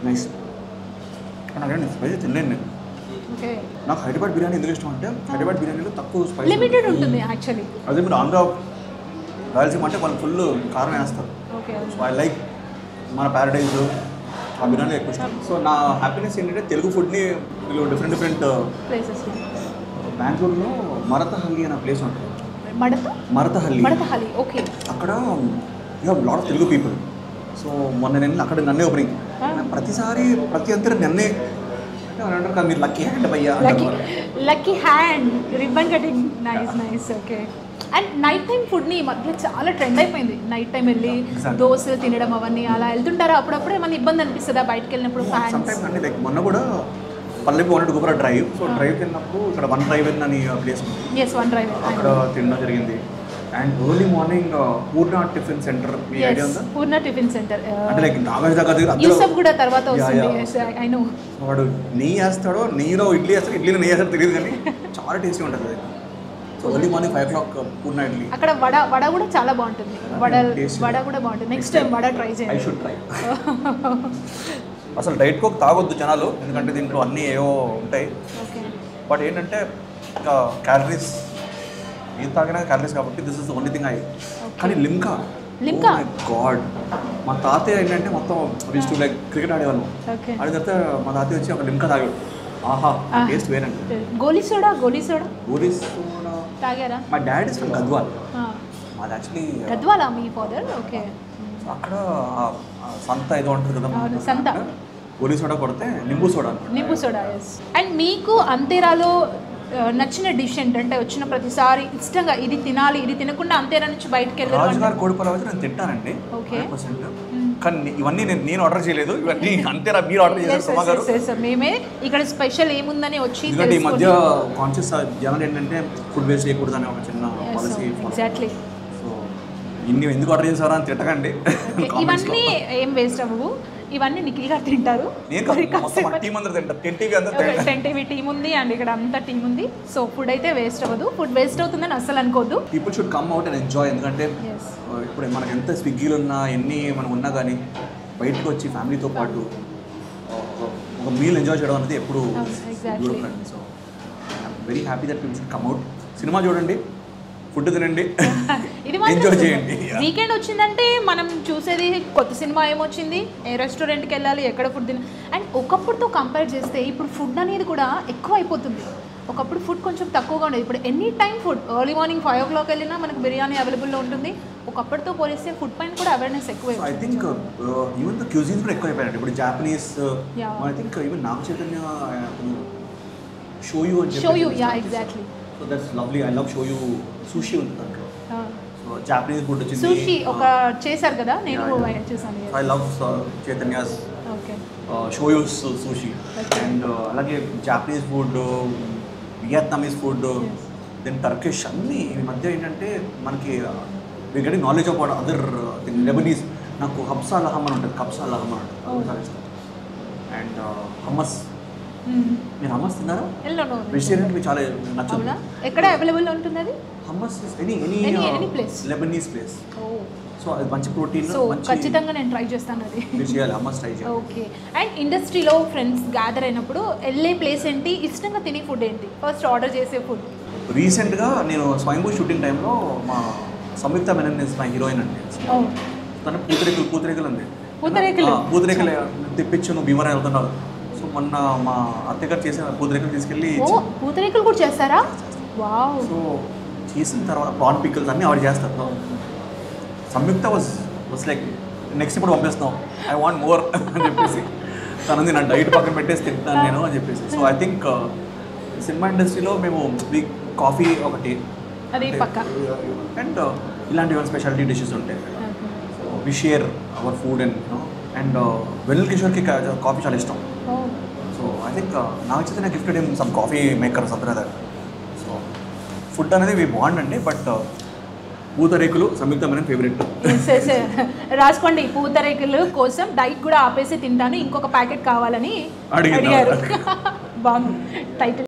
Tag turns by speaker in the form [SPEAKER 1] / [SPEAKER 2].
[SPEAKER 1] Nice. నాకేంటి spicy తినలేను నేను.
[SPEAKER 2] ఓకే.
[SPEAKER 1] నాకు హైదరాబాద్ బిర్యానీ ఎందుకు ఇష్టం అంటే హైదరాబాద్ బిర్యానీలో తక్కువ స్పైసీ
[SPEAKER 2] లిమిటెడ్ ఉంటుంది యాక్చువల్లీ.
[SPEAKER 1] అదే మీరు ఆంధ్ర రాయలసీమ అంటే వాళ్ళు ఫుల్ కారం వేస్తారు.
[SPEAKER 2] ఓకే.
[SPEAKER 1] సో ఐ లైక్ మన ప్యారడైజ్ ఆ బిర్యానీ ఎక్కువ ఇష్టం. సో నా హ్యాపీనెస్ ఏంటంటే తెలుగు ఫుడ్ని వీళ్ళు డిఫరెంట్
[SPEAKER 2] ప్లేసెస్.
[SPEAKER 1] బెంగళూరులో మరతహల్లి అనే ప్లేస్ ఉంటుంది. మరతహల్లి.
[SPEAKER 2] ఓకే.
[SPEAKER 1] అక్కడ lot of Telugu people. So మొన్న నేను అక్కడ నన్నే ఓపెనింగ్ ప్రతిసారి ప్రతి అంతా నన్నే అంటారు కదా మీరు లక్కీ హ్యాండ్ భయ్యా.
[SPEAKER 2] Lucky hand ribbon cutting. Nice. Okay. And night time ఫుడ్ని ఈ మధ్య చాలా ట్రెండ్ అయిపోయింది. నైట్ టైం వెళ్ళి దోశలు తినడం అవన్నీ అలా వెళ్తుంటారా? అప్పుడప్పుడు ఏమైనా ఇబ్బంది అనిపిస్తుందా బయటకు వెళ్ళినప్పుడు?
[SPEAKER 1] సమ్టైమ్స్ అండి లైక్ మొన్న కూడా పల్లెకి wanted go for drive. So డ్రైవ్కి వెళ్ళినప్పుడు ఇక్కడ వన్ డ్రైవ్ అని ప్లేస్ ఉంది.
[SPEAKER 2] వన్ డ్రైవ్
[SPEAKER 1] అక్కడ తినడం జరిగింది. And early morning Purna tiffin centre మీ ఐడియా ఉందా?
[SPEAKER 2] పూర్ణ టిఫిన్ సెంటర్
[SPEAKER 1] అంటే లైక్ నాగేష్ దగ్గర
[SPEAKER 2] యూసఫ్ కూడా తర్వాత వస్తుంది. I know.
[SPEAKER 1] వాడు నెయ్యి వేస్తాడో నెయ్యిలో ఇడ్లీ వేస్తాడు, ఇడ్లీలో నెయ్యి వేస్తాడో తెలియదు కానీ చాలా టేస్టీ ఉంటుంది అది. సో ఎర్లీ మార్నింగ్ 5 o'clock పూర్ణ ఇడ్లీ.
[SPEAKER 2] అక్కడ వడ కూడా చాలా బాగుంటుంది. వడ కూడా బాగుంటుంది. నెక్స్ట్ టైం వడ ట్రై చేయండి.
[SPEAKER 1] I should try. అసలు డైట్ కోక్ తాగొద్దు జనాలు, ఎందుకంటే దీంట్లో అన్నీ ఏవో ఉంటాయి. బట్ ఏంటంటే క్యాలరీస్ ఏం తాగినా క్యాలరీస్ కాబట్టి this is the only thing I. కానీ లిమ్కా గాడ్, మా తాతయ్య ఏంటంటే మొత్తం విష్ టు లైక్ క్రికెట్ ఆడేవాళ్ళం. ఆడిన తర్వాత మా తాతయ్య వచ్చి ఒక లిమ్కా తాగాడు. ఆహా టేస్ట్ వేరండి.
[SPEAKER 2] గోలీ సోడా
[SPEAKER 1] తాగారా? మా డాడ్ ఇస్ ఫ్రమ్ గద్వాల్. మాది యాక్చువల్లీ
[SPEAKER 2] గద్వాలా మీ ఫాదర్? ఓకే.
[SPEAKER 1] అక్కడ సంత ఏదో ఉంటుంది కదా,
[SPEAKER 2] సంత.
[SPEAKER 1] గోలీ సోడా కొడితే నింబు సోడా.
[SPEAKER 2] అండ్ మీకు అంతేరాలో నచ్చిన డిష్ ఏంటంటే వచ్చిన ప్రతిసారి ఇష్టంగా ఇది తినాలి, ఇది తినకుండా అంతేరా నుంచి బయటకు వెళ్ళాలి?
[SPEAKER 1] కోడిపలావ్ అయితే నేను తింటానండి. ఓకే. కానీ ఇవన్నీ నేను ఆర్డర్ చేయలేదు, ఇవన్నీ అంతేరా మీరు ఆర్డర్ చేశారు.
[SPEAKER 2] మేమే ఇక్కడ స్పెషల్ ఏముందని వచ్చి
[SPEAKER 1] ఈ మధ్య కాన్షియస్ జనాలు ఏంటంటే ఫుడ్ వేస్ట్ చేయకూడదు అనే ఒక చిన్న పాలసీ.
[SPEAKER 2] ఎగ్జాక్ట్లీ.
[SPEAKER 1] సో ఇన్ని ఎందుకు ఆర్డర్ చేశారా అని తిట్టకండి.
[SPEAKER 2] ఇవన్నీ ఏం వేస్ట్ అవ్వవు, ఇవన్నీ నిఖిల్ గారు తింటారు. 10 TV టీమ్ ఉంది అండ్ ఇక్కడ అంతా టీమ్ ఉంది. సో ఫుడ్ అయితే వేస్ట్ అవ్వదు. ఫుడ్ వేస్ట్ అవుతుందని అస్సలు అనుకోవద్దు.
[SPEAKER 1] People should come out and enjoy. ఎందుకంటే ఇప్పుడు మనకు ఎంత స్విగ్గీలు ఉన్నా ఎన్ని మనం ఉన్నా కానీ బయటకు వచ్చి ఫ్యామిలీతో పాటు ఒక మీల్ ఎంజాయ్ చేయడం అనేది ఎప్పుడు దూరం. So I'm very happy that people should come out. Cinema చూడండి, ఫుడ్ తినండి, ఎంజాయ్ చేయండి.
[SPEAKER 2] వీకెండ్ వచ్చిందంటే మనం చూసేది కొత్త సినిమా ఏమొచ్చింది, ఏ రెస్టారెంట్కి వెళ్ళాలి, ఎక్కడ ఫుడ్ తిన. అండ్ ఒకప్పుడుతో కంపేర్ చేస్తే ఇప్పుడు ఫుడ్ అనేది కూడా ఎక్కువ అయిపోతుంది. ఒకప్పుడు ఫుడ్ కొంచెం తక్కువగా ఉండేది, ఇప్పుడు any time food. Early morning 5 o'clock వెళ్ళినా మనకు బిర్యానీ అవైలబుల్లో ఉంటుంది. ఒకప్పటితో పోలిస్తే ఫుడ్ పైన కూడా అవేర్నెస్ ఎక్కువ.
[SPEAKER 1] I think even the cuisines కూడా ఎక్కువ అయిపోయాయి. ఇప్పుడు Japanese, I think even Naga Chaitanya Shoyu
[SPEAKER 2] yeah exactly.
[SPEAKER 1] So that's lovely. I love Shoyu. Sushi ఉంది దాంట్లో. సో జాపనీస్ ఫుడ్ వచ్చింది.
[SPEAKER 2] సుషి ఒక చేశారు కదా, నేను చూసాను.
[SPEAKER 1] I love Chaitanya's Shoyu's sushi. And అలాగే Japanese food, Vietnamese food, then Turkish అన్నీ ఈ మధ్య ఏంటంటే మనకి we getting knowledge about other thing. Lebanese నాకు హబ్సా లహమ్ అని ఉంటుంది, కబ్సా లహమ్ అని ఉంటుంది, చాలా ఇష్టం. And hummus. మీరు హమ్మస్ తిన్నారా? వెజిటేరియన్ మీకు చాలా నచ్చుతుంది.
[SPEAKER 2] ఎక్కడ అవైలబుల్ ఉంటుంది అది?
[SPEAKER 1] Hummus is any place, Lebanese place. So అది మంచి ప్రోటీన్.
[SPEAKER 2] సో ఖచ్చితంగా నేను ట్రై చేస్తాను అది.
[SPEAKER 1] మీరు చేయాలి, హమ్మస్ ట్రై చేయాలి.
[SPEAKER 2] ఓకే. అండ్ ఇండస్ట్రీలో ఫ్రెండ్స్ గ్యాదర్ అయినప్పుడు వెళ్ళే ప్లేస్ ఏంటి, ఇష్టంగా తినే ఫుడ్ ఏంటి, ఫస్ట్ ఆర్డర్ చేసే ఫుడ్?
[SPEAKER 1] రీసెంట్గా నేను స్వయంభూ షూటింగ్ టైంలో మా సంయుక్త మెనన్ మా హీరోయిన్ అండి, తను పూతరేకులు అండి. పూతరేకులు తెప్పించు, నువ్వు భీమరా వెళ్తున్నావు. సో మొన్న మా అత్తగారు చేసిన పూతరేకులు తీసుకెళ్ళి.
[SPEAKER 2] పూతరేకులు కూడా చేస్తారా? వావ్.
[SPEAKER 1] సో చేసిన తర్వాత ప్రాన్ పికిల్స్ అన్నీ ఆవిడ చేస్తారు. సంయుక్త వాజ్ లైక్ నెక్స్ట్ ఇప్పుడు పంపిస్తాం, ఐ వాంట్ మోర్ అని చెప్పేసి తనది నా డైట్ పక్కన పెట్టేసి తింటాను నేను అని చెప్పేసి. సో ఐ థింక్ సినిమా ఇండస్ట్రీలో మేము కాఫీ ఒకటి అండ్ ఇలాంటి స్పెషాలిటీ డిషెస్ ఉంటాయి. So we share our food and Vennela కిషోర్కి కాఫీ చాలా ఇష్టం. సో ఐ థింక్ నాకు చేత gifted him some coffee maker something. So food అనేది వి బాండ్ అండి. But pootharekulu Samyuktha Menon favourite.
[SPEAKER 2] రాసుకోండి, పూతరేకులు కోసం డైట్ కూడా ఆపేసి తింటాను, ఇంకొక ప్యాకెట్ కావాలని అడిగారు. బాగుంది టైటిల్.